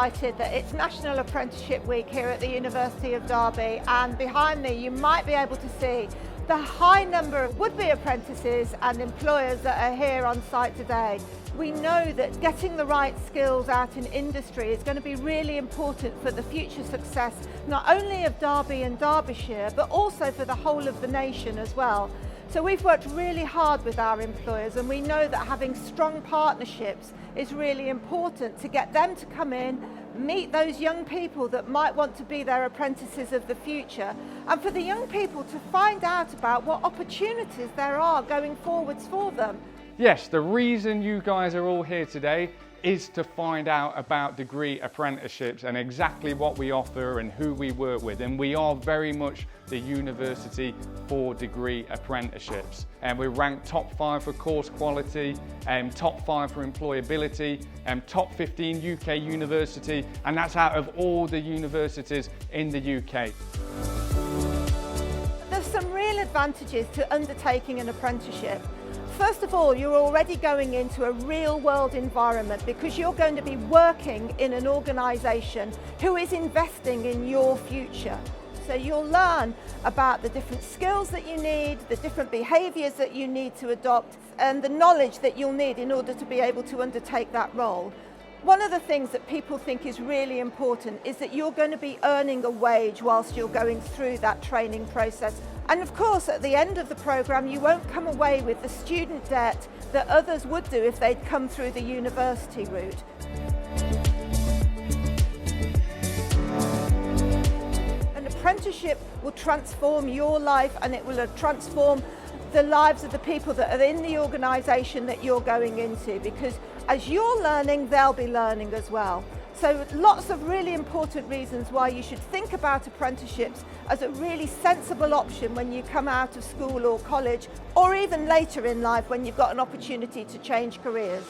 delighted that it's National Apprenticeship Week here at the University of Derby, and behind me you might be able to see the high number of would-be apprentices and employers that are here on site today. We know that getting the right skills out in industry is going to be really important for the future success not only of Derby and Derbyshire but also for the whole of the nation as well. So we've worked really hard with our employers, and we know that having strong partnerships is really important to get them to come in, meet those young people that might want to be their apprentices of the future, and for the young people to find out about what opportunities there are going forwards for them. Yes, the reason you guys are all here today is to find out about degree apprenticeships and exactly what we offer and who we work with. And we are very much the university for degree apprenticeships. And we're ranked top 5 for course quality, top 5 for employability, top 15 UK university, and that's out of all the universities in the UK. There's some real advantages to undertaking an apprenticeship. First of all, you're already going into a real-world environment because you're going to be working in an organisation who is investing in your future. So you'll learn about the different skills that you need, the different behaviours that you need to adopt, and the knowledge that you'll need in order to be able to undertake that role. One of the things that people think is really important is that you're going to be earning a wage whilst you're going through that training process. And of course, at the end of the programme, you won't come away with the student debt that others would do if they'd come through the university route. An apprenticeship will transform your life, and it will transform the lives of the people that are in the organisation that you're going into, because as you're learning, they'll be learning as well. So lots of really important reasons why you should think about apprenticeships as a really sensible option when you come out of school or college, or even later in life when you've got an opportunity to change careers.